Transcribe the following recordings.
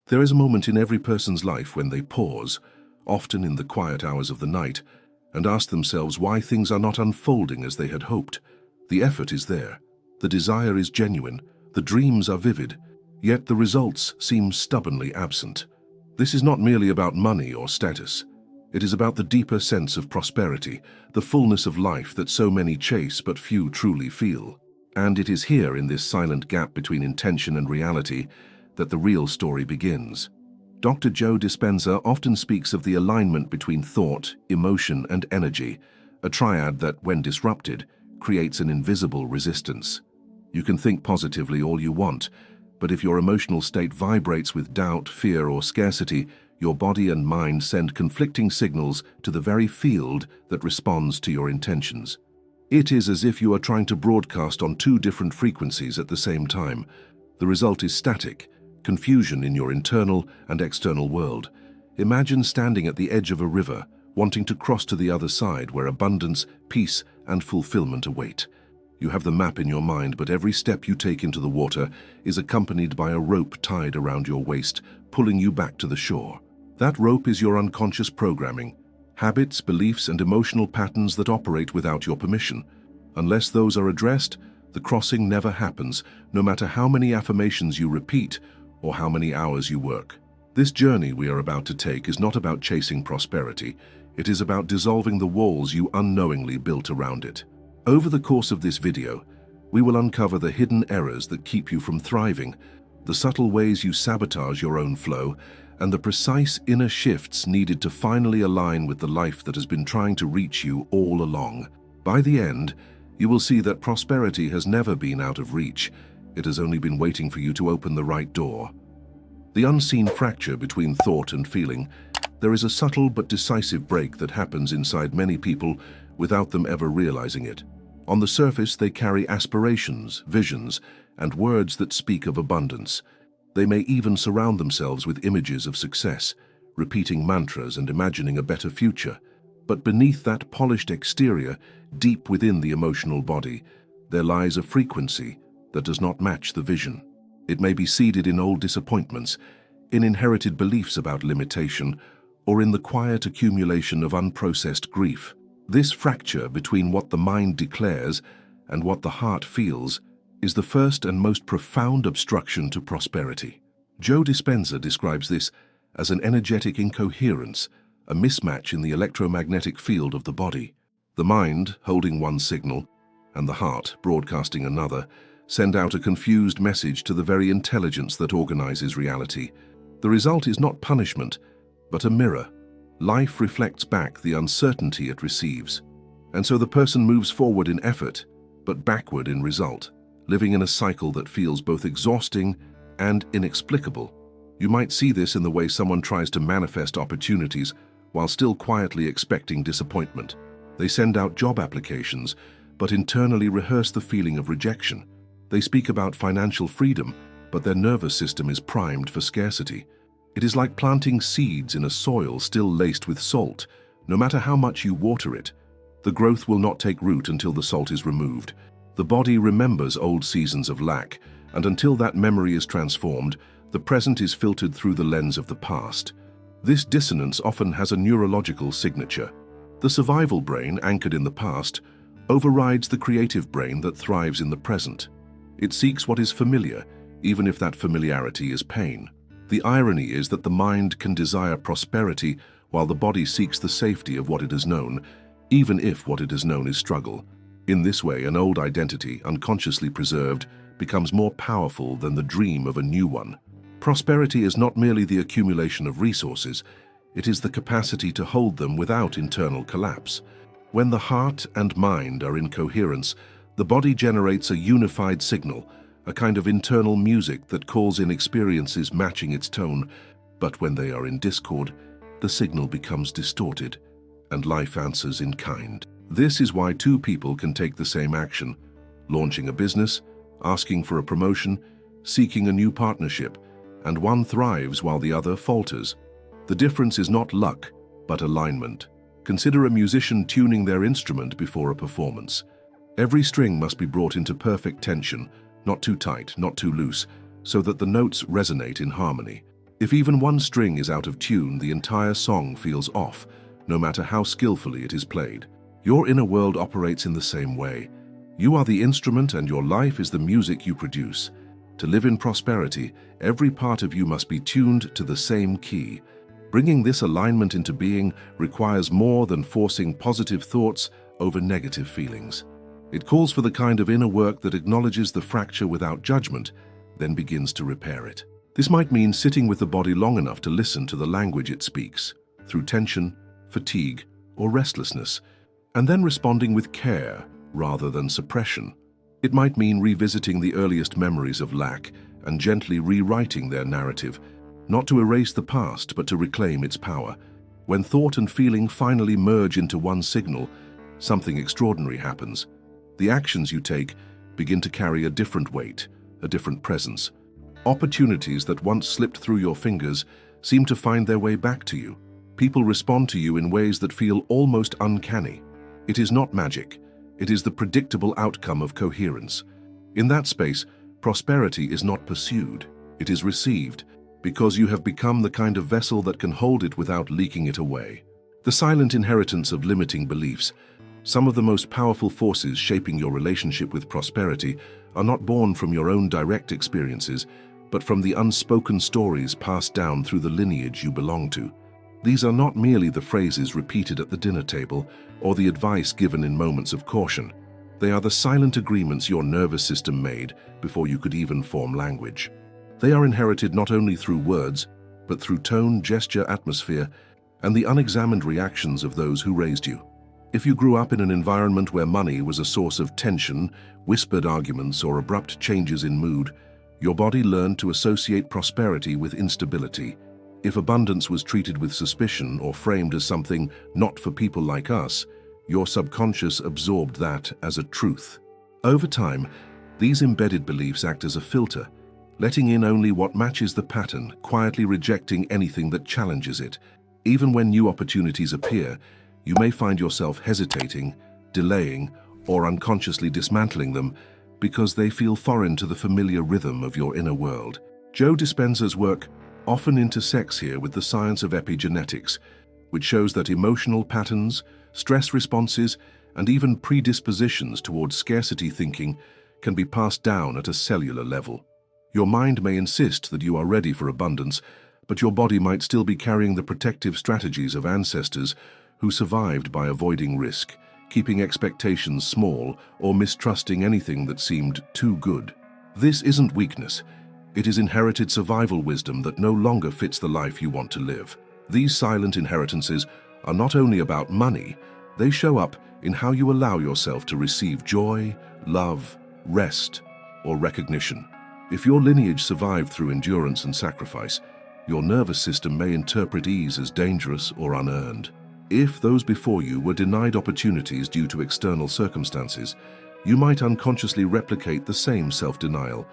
There is a moment in every person's life when they pause, often in the quiet hours of the night, and ask themselves why things are not unfolding as they had hoped. The effort is there, the desire is genuine, the dreams are vivid, yet the results seem stubbornly absent. This is not merely about money or status. It is about the deeper sense of prosperity, the fullness of life that so many chase but few truly feel. And it is here, in this silent gap between intention and reality, that the real story begins. Dr. Joe Dispenza often speaks of the alignment between thought, emotion, and energy, a triad that, when disrupted, creates an invisible resistance. You can think positively all you want, but if your emotional state vibrates with doubt, fear, or scarcity, your body and mind send conflicting signals to the very field that responds to your intentions. It is as if you are trying to broadcast on two different frequencies at the same time. The result is static, confusion in your internal and external world. Imagine standing at the edge of a river, wanting to cross to the other side where abundance, peace, and fulfillment await. You have the map in your mind, but every step you take into the water is accompanied by a rope tied around your waist, pulling you back to the shore. That rope is your unconscious programming, habits, beliefs, and emotional patterns that operate without your permission. Unless those are addressed, the crossing never happens, no matter how many affirmations you repeat or how many hours you work. This journey we are about to take is not about chasing prosperity. It is about dissolving the walls you unknowingly built around it. Over the course of this video, we will uncover the hidden errors that keep you from thriving, the subtle ways you sabotage your own flow, and the precise inner shifts needed to finally align with the life that has been trying to reach you all along. By the end, you will see that prosperity has never been out of reach. It has only been waiting for you to open the right door. The unseen fracture between thought and feeling. There is a subtle but decisive break that happens inside many people without them ever realizing it. On the surface, they carry aspirations, visions, and words that speak of abundance. They may even surround themselves with images of success, repeating mantras and imagining a better future. But beneath that polished exterior, deep within the emotional body, there lies a frequency that does not match the vision. It may be seeded in old disappointments, in inherited beliefs about limitation, or in the quiet accumulation of unprocessed grief. This fracture between what the mind declares and what the heart feels is the first and most profound obstruction to prosperity. Joe Dispenza describes this as an energetic incoherence, a mismatch in the electromagnetic field of the body. The mind, holding one signal, and the heart, broadcasting another, send out a confused message to the very intelligence that organizes reality. The result is not punishment, but a mirror. Life reflects back the uncertainty it receives. And so the person moves forward in effort, but backward in result, living in a cycle that feels both exhausting and inexplicable. You might see this in the way someone tries to manifest opportunities while still quietly expecting disappointment. They send out job applications, but internally rehearse the feeling of rejection. They speak about financial freedom, but their nervous system is primed for scarcity. It is like planting seeds in a soil still laced with salt. No matter how much you water it, the growth will not take root until the salt is removed. The body remembers old seasons of lack, and until that memory is transformed, the present is filtered through the lens of the past. This dissonance often has a neurological signature. The survival brain, anchored in the past, overrides the creative brain that thrives in the present. It seeks what is familiar, even if that familiarity is pain. The irony is that the mind can desire prosperity while the body seeks the safety of what it has known, even if what it has known is struggle. In this way, an old identity, unconsciously preserved, becomes more powerful than the dream of a new one. Prosperity is not merely the accumulation of resources, it is the capacity to hold them without internal collapse. When the heart and mind are in coherence, the body generates a unified signal, a kind of internal music that calls in experiences matching its tone. But when they are in discord, the signal becomes distorted, and life answers in kind. This is why two people can take the same action, launching a business, asking for a promotion, seeking a new partnership, and one thrives while the other falters. The difference is not luck, but alignment. Consider a musician tuning their instrument before a performance. Every string must be brought into perfect tension, not too tight, not too loose, so that the notes resonate in harmony. If even one string is out of tune, the entire song feels off, no matter how skillfully it is played. Your inner world operates in the same way. You are the instrument and your life is the music you produce. To live in prosperity, every part of you must be tuned to the same key. Bringing this alignment into being requires more than forcing positive thoughts over negative feelings. It calls for the kind of inner work that acknowledges the fracture without judgment, then begins to repair it. This might mean sitting with the body long enough to listen to the language it speaks, through tension, fatigue, or restlessness, and then responding with care rather than suppression. It might mean revisiting the earliest memories of lack and gently rewriting their narrative, not to erase the past but to reclaim its power. When thought and feeling finally merge into one signal, something extraordinary happens. The actions you take begin to carry a different weight, a different presence. Opportunities that once slipped through your fingers seem to find their way back to you. People respond to you in ways that feel almost uncanny. It is not magic. It is the predictable outcome of coherence. In that space, prosperity is not pursued. It is received, because you have become the kind of vessel that can hold it without leaking it away. The silent inheritance of limiting beliefs. Some of the most powerful forces shaping your relationship with prosperity are not born from your own direct experiences, but from the unspoken stories passed down through the lineage you belong to. These are not merely the phrases repeated at the dinner table or the advice given in moments of caution. They are the silent agreements your nervous system made before you could even form language. They are inherited not only through words, but through tone, gesture, atmosphere, and the unexamined reactions of those who raised you. If you grew up in an environment where money was a source of tension, whispered arguments, or abrupt changes in mood, your body learned to associate prosperity with instability. If abundance was treated with suspicion or framed as something not for people like us, your subconscious absorbed that as a truth. Over time, these embedded beliefs act as a filter, letting in only what matches the pattern, quietly rejecting anything that challenges it. Even when new opportunities appear, you may find yourself hesitating, delaying, or unconsciously dismantling them because they feel foreign to the familiar rhythm of your inner world. Joe Dispenza's work often intersects here with the science of epigenetics, which shows that emotional patterns, stress responses, and even predispositions towards scarcity thinking can be passed down at a cellular level. Your mind may insist that you are ready for abundance, but your body might still be carrying the protective strategies of ancestors who survived by avoiding risk, keeping expectations small, or mistrusting anything that seemed too good. This isn't weakness. It is inherited survival wisdom that no longer fits the life you want to live. These silent inheritances are not only about money, they show up in how you allow yourself to receive joy, love, rest, or recognition. If your lineage survived through endurance and sacrifice, your nervous system may interpret ease as dangerous or unearned. If those before you were denied opportunities due to external circumstances, you might unconsciously replicate the same self-denial,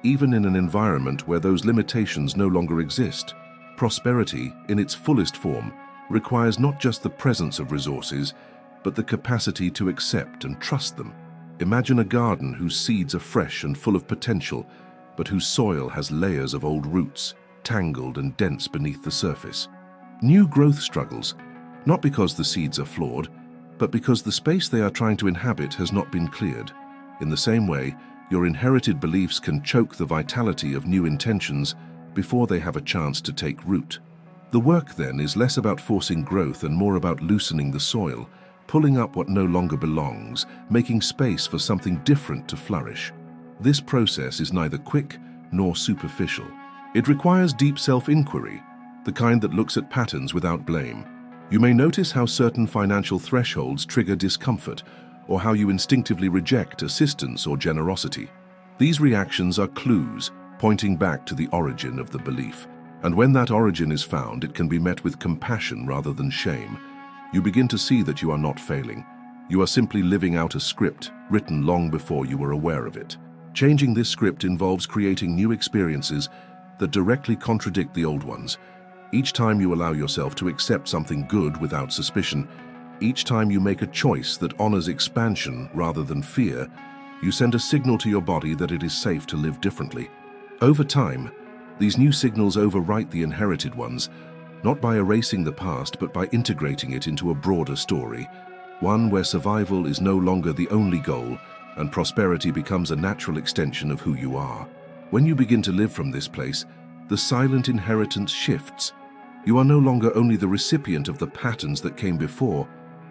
even in an environment where those limitations no longer exist. Prosperity, in its fullest form, requires not just the presence of resources, but the capacity to accept and trust them. Imagine a garden whose seeds are fresh and full of potential, but whose soil has layers of old roots, tangled and dense beneath the surface. New growth struggles, not because the seeds are flawed, but because the space they are trying to inhabit has not been cleared. In the same way, your inherited beliefs can choke the vitality of new intentions before they have a chance to take root. The work, then, is less about forcing growth and more about loosening the soil, pulling up what no longer belongs, making space for something different to flourish. This process is neither quick nor superficial. It requires deep self-inquiry, the kind that looks at patterns without blame. You may notice how certain financial thresholds trigger discomfort, or how you instinctively reject assistance or generosity. These reactions are clues pointing back to the origin of the belief. And when that origin is found, it can be met with compassion rather than shame. You begin to see that you are not failing. You are simply living out a script written long before you were aware of it. Changing this script involves creating new experiences that directly contradict the old ones. Each time you allow yourself to accept something good without suspicion, each time you make a choice that honors expansion rather than fear, you send a signal to your body that it is safe to live differently. Over time, These new signals overwrite the inherited ones, not by erasing the past, but by integrating it into a broader story, one where survival is no longer the only goal and prosperity becomes a natural extension of who you are. When you begin to live from this place, the silent inheritance shifts. You are no longer only the recipient of the patterns that came before,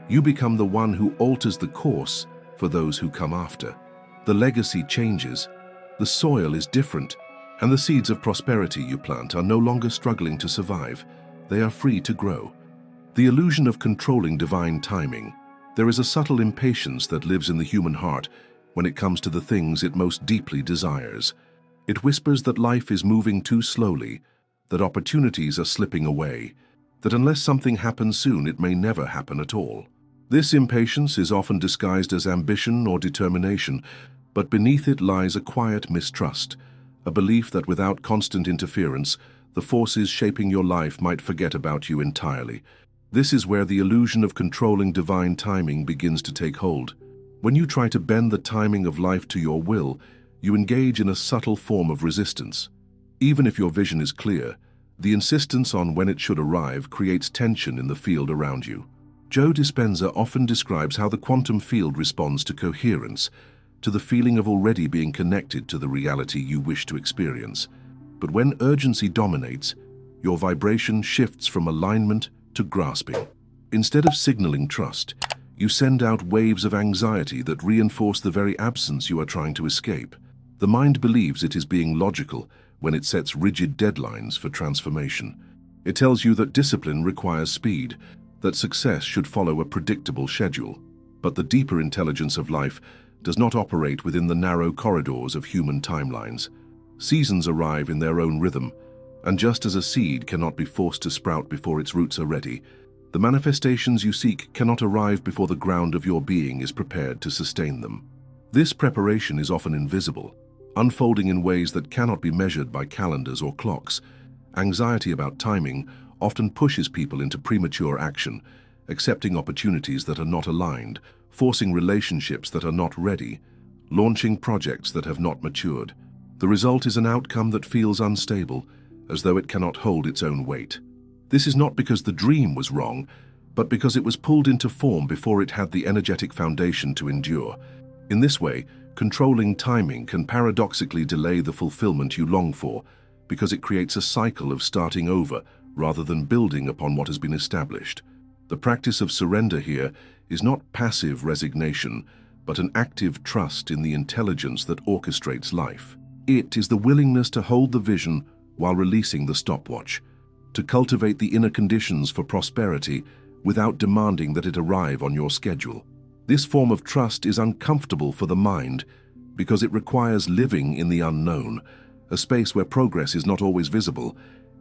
you become the one who alters the course for those who come after. The legacy changes, the soil is different, and the seeds of prosperity you plant are no longer struggling to survive. They are free to grow. The illusion of controlling divine timing. There is a subtle impatience that lives in the human heart when it comes to the things it most deeply desires. It whispers that life is moving too slowly, that opportunities are slipping away, that unless something happens soon, it may never happen at all. This impatience is often disguised as ambition or determination, but beneath it lies a quiet mistrust, a belief that without constant interference, the forces shaping your life might forget about you entirely. This is where the illusion of controlling divine timing begins to take hold. When you try to bend the timing of life to your will, you engage in a subtle form of resistance. Even if your vision is clear, the insistence on when it should arrive creates tension in the field around you. Joe Dispenza often describes how the quantum field responds to coherence, to the feeling of already being connected to the reality you wish to experience. But when urgency dominates, your vibration shifts from alignment to grasping. Instead of signaling trust, you send out waves of anxiety that reinforce the very absence you are trying to escape. The mind believes it is being logical when it sets rigid deadlines for transformation. It tells you that discipline requires speed, that success should follow a predictable schedule. But the deeper intelligence of life does not operate within the narrow corridors of human timelines. Seasons arrive in their own rhythm, and just as a seed cannot be forced to sprout before its roots are ready, the manifestations you seek cannot arrive before the ground of your being is prepared to sustain them. This preparation is often invisible, unfolding in ways that cannot be measured by calendars or clocks. Anxiety about timing often pushes people into premature action, accepting opportunities that are not aligned, forcing relationships that are not ready, launching projects that have not matured. The result is an outcome that feels unstable, as though it cannot hold its own weight. This is not because the dream was wrong, but because it was pulled into form before it had the energetic foundation to endure. In this way, controlling timing can paradoxically delay the fulfillment you long for, because it creates a cycle of starting over rather than building upon what has been established. The practice of surrender here is not passive resignation, but an active trust in the intelligence that orchestrates life. It is the willingness to hold the vision while releasing the stopwatch, to cultivate the inner conditions for prosperity without demanding that it arrive on your schedule. This form of trust is uncomfortable for the mind because it requires living in the unknown, a space where progress is not always visible,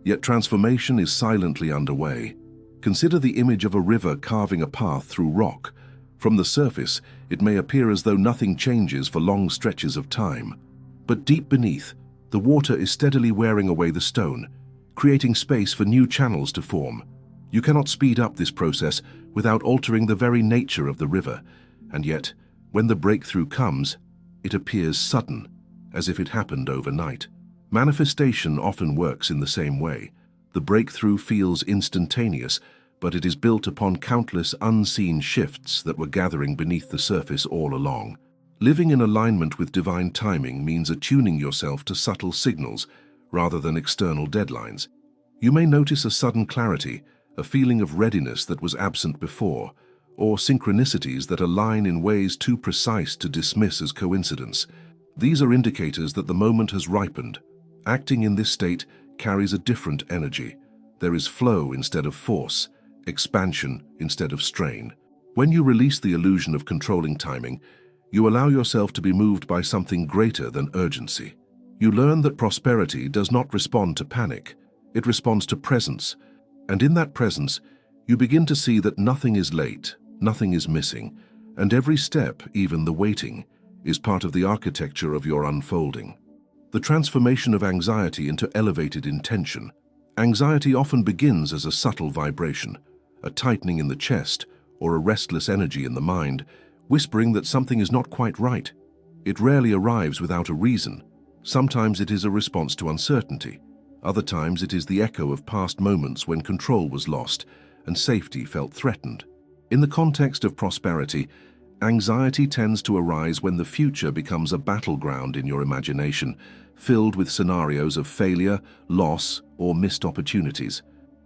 yet transformation is silently underway. Consider the image of a river carving a path through rock. From the surface, it may appear as though nothing changes for long stretches of time. But deep beneath, the water is steadily wearing away the stone, creating space for new channels to form. You cannot speed up this process without altering the very nature of the river, and yet, when the breakthrough comes, it appears sudden, as if it happened overnight. Manifestation often works in the same way. The breakthrough feels instantaneous, but it is built upon countless unseen shifts that were gathering beneath the surface all along. Living in alignment with divine timing means attuning yourself to subtle signals rather than external deadlines. You may notice a sudden clarity, a feeling of readiness that was absent before, or synchronicities that align in ways too precise to dismiss as coincidence. These are indicators that the moment has ripened. Acting in this state carries a different energy. There is flow instead of force, expansion instead of strain. When you release the illusion of controlling timing, you allow yourself to be moved by something greater than urgency. You learn that prosperity does not respond to panic, it responds to presence. And in that presence, you begin to see that nothing is late, nothing is missing, and every step, even the waiting, is part of the architecture of your unfolding. The transformation of anxiety into elevated intention. Anxiety often begins as a subtle vibration, a tightening in the chest, or a restless energy in the mind, whispering that something is not quite right. It rarely arrives without a reason. Sometimes it is a response to uncertainty, Other times it is the echo of past moments when control was lost and safety felt threatened. In the context of prosperity, anxiety tends to arise when the future becomes a battleground in your imagination, filled with scenarios of failure, loss, or missed opportunities.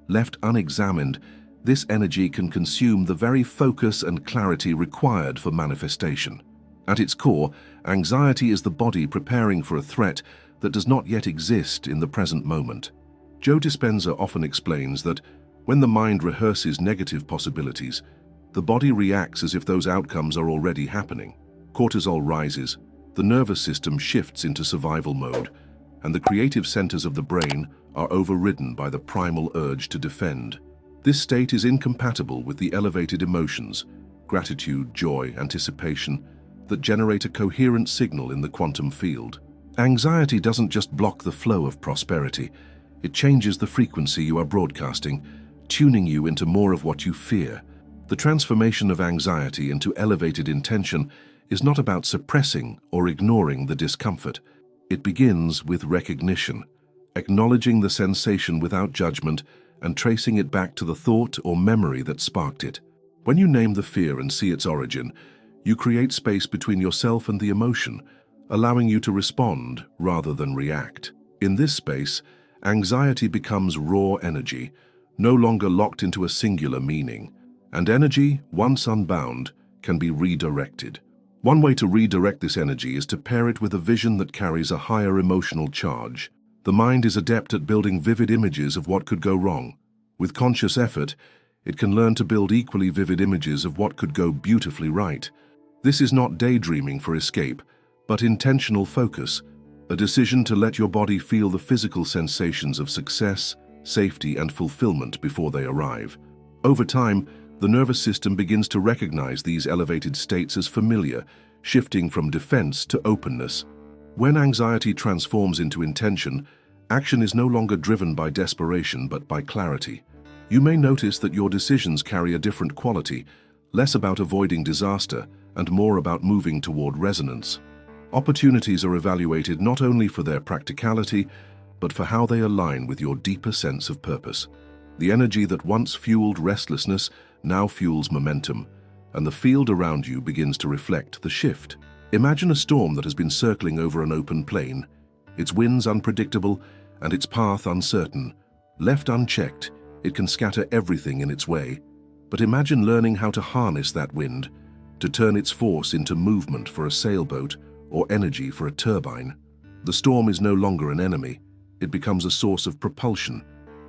Left unexamined, this energy can consume the very focus and clarity required for manifestation. At its core, anxiety is the body preparing for a threat that does not yet exist in the present moment. Joe Dispenza often explains that when the mind rehearses negative possibilities, the body reacts as if those outcomes are already happening. Cortisol rises, the nervous system shifts into survival mode, and the creative centers of the brain are overridden by the primal urge to defend. This state is incompatible with the elevated emotions, gratitude, joy, anticipation, that generate a coherent signal in the quantum field. Anxiety doesn't just block the flow of prosperity, it changes the frequency you are broadcasting, tuning you into more of what you fear. The transformation of anxiety into elevated intention is not about suppressing or ignoring the discomfort. It begins with recognition, acknowledging the sensation without judgment and tracing it back to the thought or memory that sparked it. When you name the fear and see its origin, you create space between yourself and the emotion, allowing you to respond rather than react. In this space, anxiety becomes raw energy, no longer locked into a singular meaning, and energy, once unbound, can be redirected. One way to redirect this energy is to pair it with a vision that carries a higher emotional charge. The mind is adept at building vivid images of what could go wrong. With conscious effort, it can learn to build equally vivid images of what could go beautifully right. This is not daydreaming for escape, but intentional focus, a decision to let your body feel the physical sensations of success, safety, and fulfillment before they arrive. Over time, the nervous system begins to recognize these elevated states as familiar, shifting from defense to openness. When anxiety transforms into intention, action is no longer driven by desperation but by clarity. You may notice that your decisions carry a different quality, less about avoiding disaster and more about moving toward resonance. Opportunities are evaluated not only for their practicality, but for how they align with your deeper sense of purpose. The energy that once fueled restlessness now fuels momentum, and the field around you begins to reflect the shift. Imagine a storm that has been circling over an open plain, its winds unpredictable and its path uncertain. Left unchecked, it can scatter everything in its way. But imagine learning how to harness that wind, to turn its force into movement for a sailboat or energy for a turbine. The storm is no longer an enemy, it becomes a source of propulsion.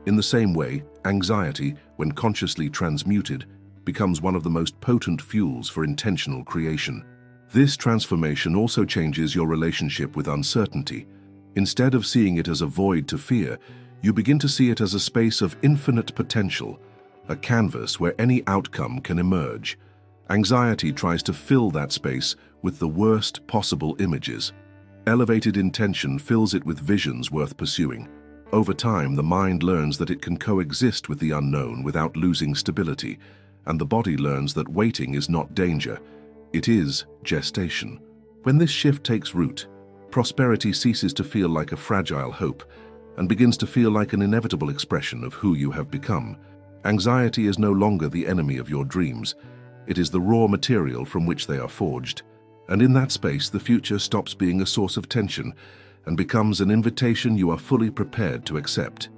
In the same way, anxiety, when consciously transmuted, becomes one of the most potent fuels for intentional creation. This transformation also changes your relationship with uncertainty. Instead of seeing it as a void to fear, you begin to see it as a space of infinite potential, a canvas where any outcome can emerge. Anxiety tries to fill that space with the worst possible images. Elevated intention fills it with visions worth pursuing. Over time, the mind learns that it can coexist with the unknown without losing stability, and the body learns that waiting is not danger, it is gestation. When this shift takes root, prosperity ceases to feel like a fragile hope and begins to feel like an inevitable expression of who you have become. Anxiety is no longer the enemy of your dreams, it is the raw material from which they are forged. And in that space, the future stops being a source of tension and becomes an invitation you are fully prepared to accept.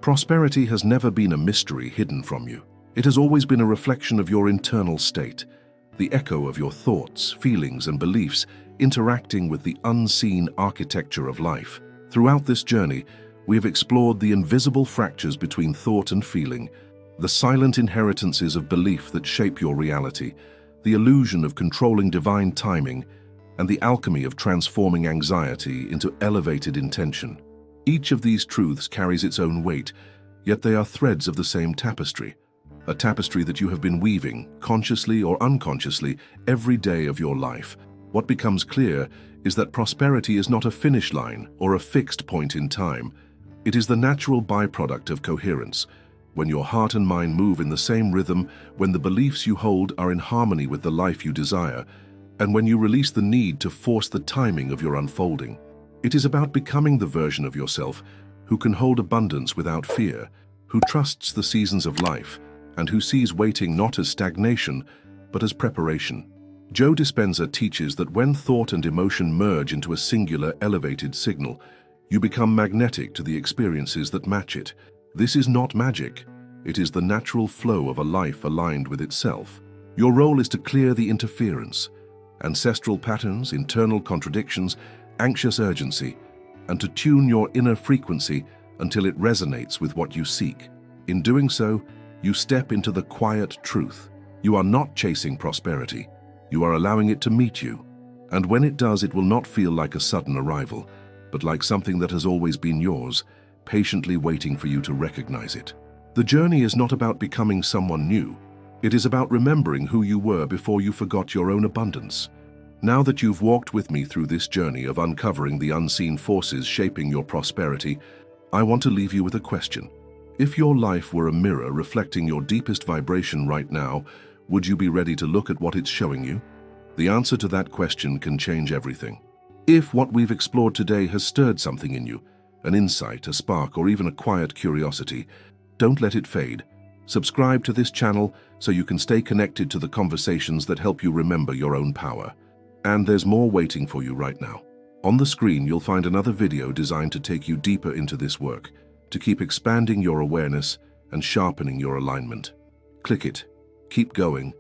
Prosperity has never been a mystery hidden from you. It has always been a reflection of your internal state, the echo of your thoughts, feelings, and beliefs interacting with the unseen architecture of life. Throughout this journey, we have explored the invisible fractures between thought and feeling, the silent inheritances of belief that shape your reality, the illusion of controlling divine timing, and the alchemy of transforming anxiety into elevated intention. Each of these truths carries its own weight, yet they are threads of the same tapestry, a tapestry that you have been weaving, consciously or unconsciously, every day of your life. What becomes clear is that prosperity is not a finish line or a fixed point in time. It is the natural byproduct of coherence, when your heart and mind move in the same rhythm, when the beliefs you hold are in harmony with the life you desire, and when you release the need to force the timing of your unfolding. It is about becoming the version of yourself who can hold abundance without fear, who trusts the seasons of life, and who sees waiting not as stagnation, but as preparation. Joe Dispenza teaches that when thought and emotion merge into a singular, elevated signal, you become magnetic to the experiences that match it. This is not magic. It is the natural flow of a life aligned with itself. Your role is to clear the interference, ancestral patterns, internal contradictions, anxious urgency, and to tune your inner frequency until it resonates with what you seek. In doing so, you step into the quiet truth. You are not chasing prosperity. You are allowing it to meet you. And when it does, it will not feel like a sudden arrival, but like something that has always been yours, patiently waiting for you to recognize it. The journey is not about becoming someone new. It is about remembering who you were before you forgot your own abundance. Now that you've walked with me through this journey of uncovering the unseen forces shaping your prosperity, I want to leave you with a question. If your life were a mirror reflecting your deepest vibration right now, would you be ready to look at what it's showing you? The answer to that question can change everything. If what we've explored today has stirred something in you, an insight, a spark, or even a quiet curiosity, don't let it fade. Subscribe to this channel so you can stay connected to the conversations that help you remember your own power. And there's more waiting for you right now. On the screen, you'll find another video designed to take you deeper into this work, to keep expanding your awareness and sharpening your alignment. Click it, keep going,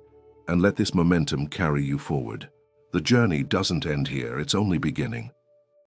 and let this momentum carry you forward. The journey doesn't end here, it's only beginning.